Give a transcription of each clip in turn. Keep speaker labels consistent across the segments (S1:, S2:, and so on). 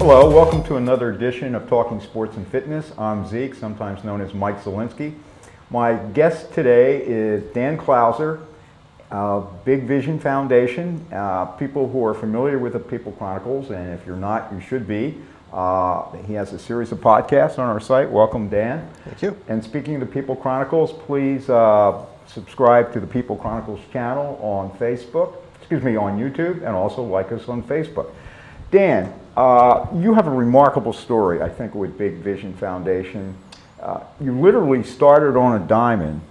S1: Hello, welcome to another edition of Talking Sports and Fitness. I'm Zeke, sometimes known as Mike Zielinski. My guest today is Dan Clouser, Big Vision Foundation. People who are familiar with the People Chronicles, and if you're not, you should be. He has a series of podcasts on our site. Welcome, Dan.
S2: Thank you.
S1: And speaking of the People Chronicles, please subscribe to the People Chronicles channel on on YouTube, and also like us on Facebook. Dan, you have a remarkable story, I think, with Big Vision Foundation. You literally started on a diamond,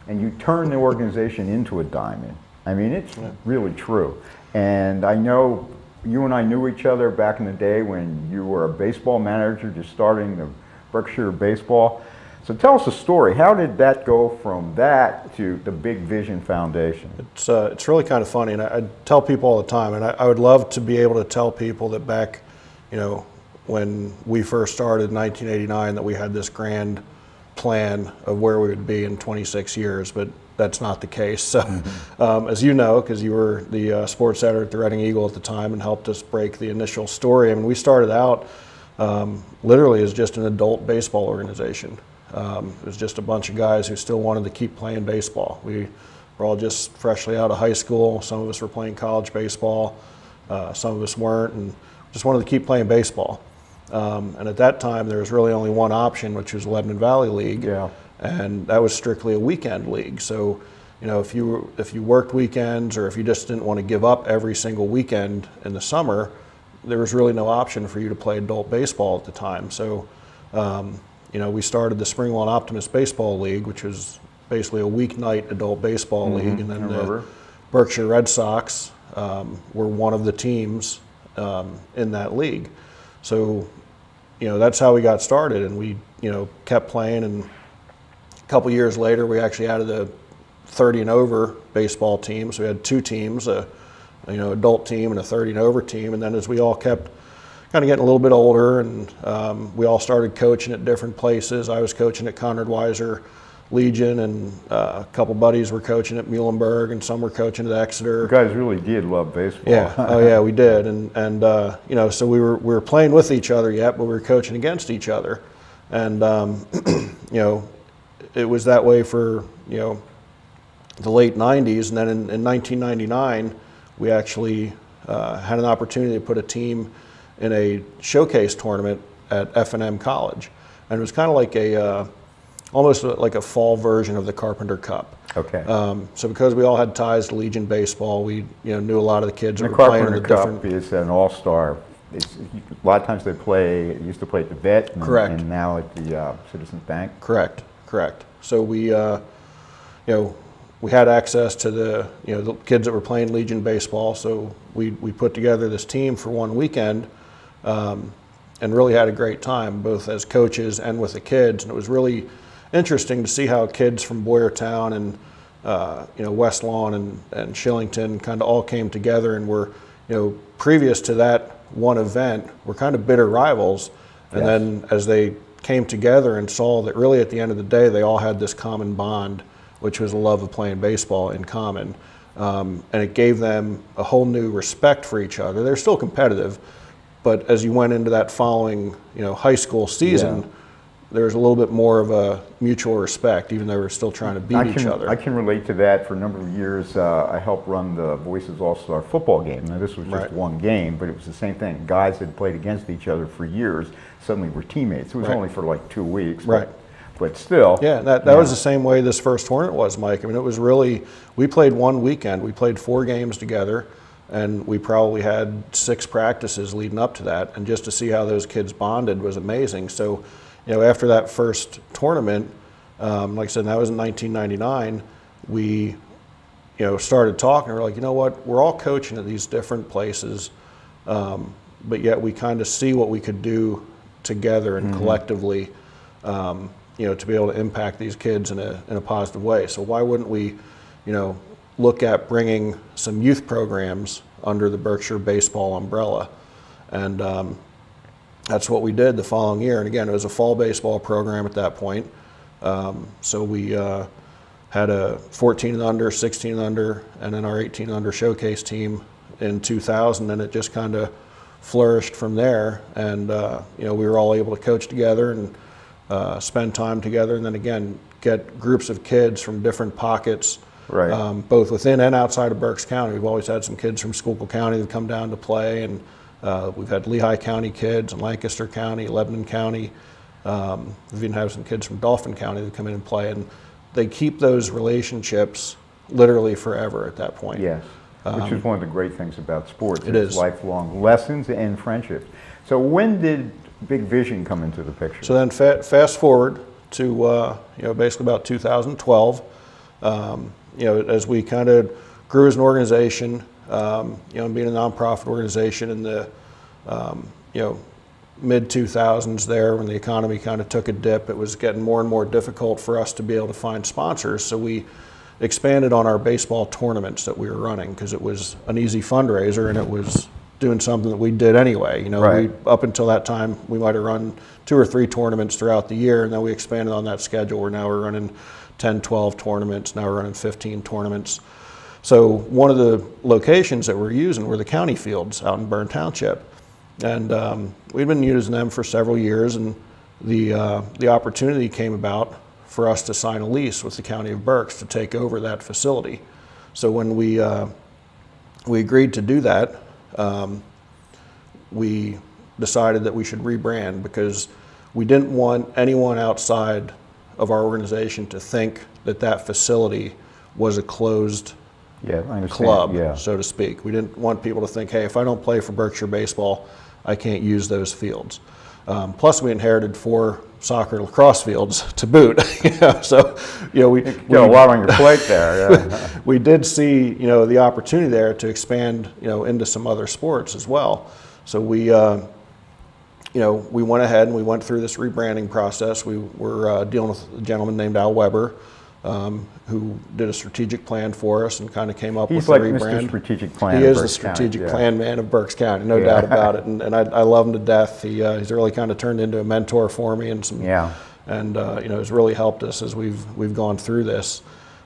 S1: and you turned the organization into a diamond. I mean, it's really true. And I know you and I knew each other back in the day when you were a baseball manager, just starting the Berkshire Baseball. So tell us the story. How did that go from that to the Big Vision Foundation?
S2: It's really kind of funny, and I tell people all the time, and I would love to be able to tell people that back, when we first started in 1989, that we had this grand plan of where we would be in 26 years, but that's not the case. So, as you know, because you were the sports editor at the Reading Eagle at the time and helped us break the initial story, I mean, we started out literally as just an adult baseball organization. It was just a bunch of guys who still wanted to keep playing baseball. We were all just freshly out of high school. Some of us were playing college baseball. Some of us weren't, and just wanted to keep playing baseball. And at that time, there was really only one option, which was Lebanon Valley League, and that was strictly a weekend league. So, if you worked weekends, or if you just didn't want to give up every single weekend in the summer, there was really no option for you to play adult baseball at the time. So, we started the Springlawn Optimist Baseball League, which was basically a weeknight adult baseball league, and then the Berkshire Red Sox were one of the teams in that league. So, that's how we got started, and we, kept playing, and a couple years later, we actually added a 30 and over baseball team. So we had two teams, adult team and a 30 and over team, and then as we all kept kind of getting a little bit older, and we all started coaching at different places. I was coaching at Conrad Weiser Legion, and a couple buddies were coaching at Muhlenberg, and some were coaching at Exeter.
S1: You guys really did love baseball.
S2: Yeah, oh yeah, we did, and so we were playing with each other yet, but we were coaching against each other, and it was that way for the late '90s, and then in 1999, we actually had an opportunity to put a team in a showcase tournament at F&M College, and it was kind of like almost like a fall version of the Carpenter Cup.
S1: Okay.
S2: So because we all had ties to Legion baseball, we knew a lot of the kids that were
S1: playing
S2: in the
S1: Carpenter Cup is an all-star. A lot of times they used to play at the Vet, and now at the Citizens Bank.
S2: Correct. So we had access to the the kids that were playing Legion baseball, so we put together this team for one weekend. And really had a great time, both as coaches and with the kids. And it was really interesting to see how kids from Boyertown and West Lawn and Shillington kind of all came together, and were, previous to that one event, were kind of bitter rivals. And then as they came together and saw that really at the end of the day, they all had this common bond, which was a love of playing baseball in common. And it gave them a whole new respect for each other. They're still competitive, but as you went into that following, high school season, there was a little bit more of a mutual respect, even though we're still trying to beat each other.
S1: I can relate to that. For a number of years, I helped run the Voices All-Star football game. Now, this was just one game, but it was the same thing. Guys had played against each other for years, suddenly were teammates. It was only for like 2 weeks, but still.
S2: Yeah, that was the same way this first tournament was, Mike. I mean, it was really, we played one weekend. We played 4 games together, and we probably had 6 practices leading up to that, and just to see how those kids bonded was amazing. So, after that first tournament, like I said, that was in 1999, we, started talking. We're like, what, we're all coaching at these different places, but yet we kind of see what we could do together and collectively, to be able to impact these kids in a positive way. So why wouldn't we, look at bringing some youth programs under the Berkshire Baseball umbrella? And that's what we did the following year. And again, it was a fall baseball program at that point. So we had a 14 and under, 16 and under, and then our 18 and under showcase team in 2000, and it just kind of flourished from there. And you know, we were all able to coach together and spend time together, and then again get groups of kids from different pockets,
S1: right.
S2: Both within and outside of Berks County. We've always had some kids from Schuylkill County that come down to play, and we've had Lehigh County kids and Lancaster County, Lebanon County. We've even had some kids from Dauphin County that come in and play, and they keep those relationships literally forever at that point.
S1: Yes, which is one of the great things about sports.
S2: It is.
S1: Lifelong lessons and friendships. So when did Big Vision come into the picture?
S2: So then fast forward to you know, basically about 2012. You know, as we kind of grew as an organization, you know, being a nonprofit organization in the you know, mid-2000s there, when the economy kind of took a dip, it was getting more and more difficult for us to be able to find sponsors. So we expanded on our baseball tournaments that we were running, because it was an easy fundraiser and it was doing something that we did anyway. You know,
S1: right.
S2: Up until that time, we might have run 2 or 3 tournaments throughout the year, and then we expanded on that schedule where now we're running 10, 12 tournaments, now we're running 15 tournaments. So one of the locations that we're using were the county fields out in Byrne Township. And we'd been using them for several years, and the opportunity came about for us to sign a lease with the County of Berks to take over that facility. So when we agreed to do that, we decided that we should rebrand, because we didn't want anyone outside of our organization to think that that facility was a closed club, so to speak. We didn't want people to think, hey, if I don't play for Berkshire Baseball, I can't use those fields. Plus, we inherited 4 soccer and lacrosse fields to boot. You know, so, you know, we
S1: got a lot on your plate there. Yeah.
S2: We did see, you know, the opportunity there to expand, you know, into some other sports as well. So we, you know, we went ahead and we went through this rebranding process. We were dealing with a gentleman named Al Weber, who did a strategic plan for us and kind of came up with the rebrand. He's like Mr.
S1: Strategic Plan.
S2: He is the strategic plan man of Berks County, no doubt about it. And I love him to death. He's really kind of turned into a mentor for me, and some, and you know, has really helped us as we've gone through this.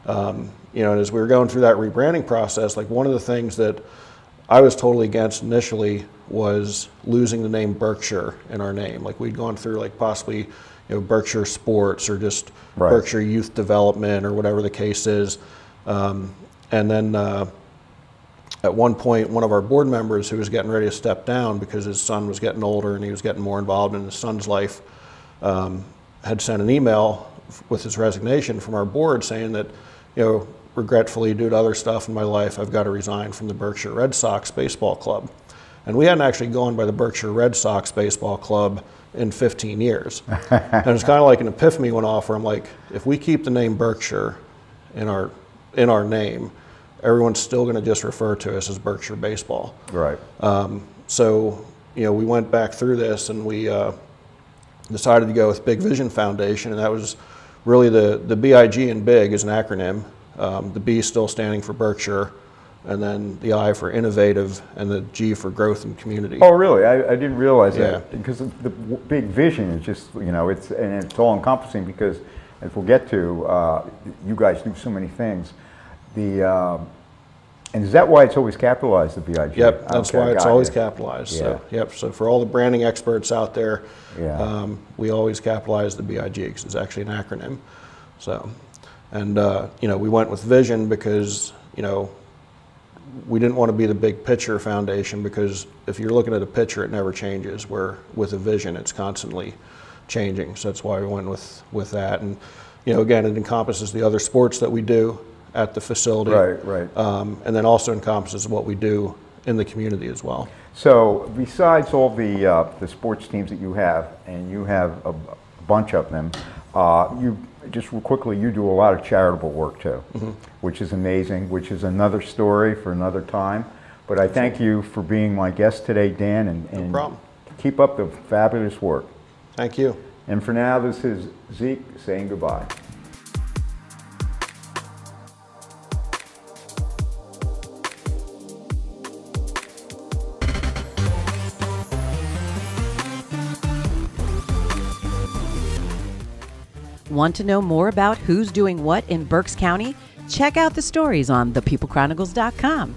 S2: You know, and as we were going through that rebranding process, like, one of the things that I was totally against initially was losing the name Berkshire in our name. Like, we'd gone through, like, possibly, you know, Berkshire Sports or just Berkshire Youth Development or whatever the case is. And then at one point, one of our board members, who was getting ready to step down because his son was getting older and he was getting more involved in his son's life, had sent an email with his resignation from our board saying that, you know, regretfully, due to other stuff in my life, I've got to resign from the Berkshire Red Sox Baseball Club. And we hadn't actually gone by the Berkshire Red Sox Baseball Club in 15 years. And it's kind of like an epiphany went off where I'm like, if we keep the name Berkshire in our name, everyone's still going to just refer to us as Berkshire Baseball.
S1: Right.
S2: So, you know, we went back through this and we decided to go with Big Vision Foundation, and that was really the BIG in BIG is an acronym. The B still standing for Berkshire, and then the I for innovative, and the G for growth and community.
S1: Oh, really? I didn't realize that, because the Big Vision is just, you know, it's all encompassing, because as we'll get to, you guys do so many things. And is that why it's always capitalized, the BIG?
S2: Yep, that's why it's always capitalized. Yeah. So, yep. So for all the branding experts out there, we always capitalize the BIG because it's actually an acronym. So, and you know, we went with Vision because, you know, we didn't want to be the big picture foundation, because if you're looking at a picture, it never changes. Where with a vision, it's constantly changing. So that's why we went with that. And, you know, again, it encompasses the other sports that we do at the facility.
S1: Right.
S2: And then also encompasses what we do in the community as well.
S1: So besides all the sports teams that you have, and you have a bunch of them, you just real quickly, you do a lot of charitable work too, which is amazing, which is another story for another time. But I thank you for being my guest today, Dan, and
S2: no problem.
S1: Keep up the fabulous work.
S2: Thank you.
S1: And for now, this is Zeke saying goodbye.
S3: Want to know more about who's doing what in Berks County? Check out the stories on thepeoplechronicles.com.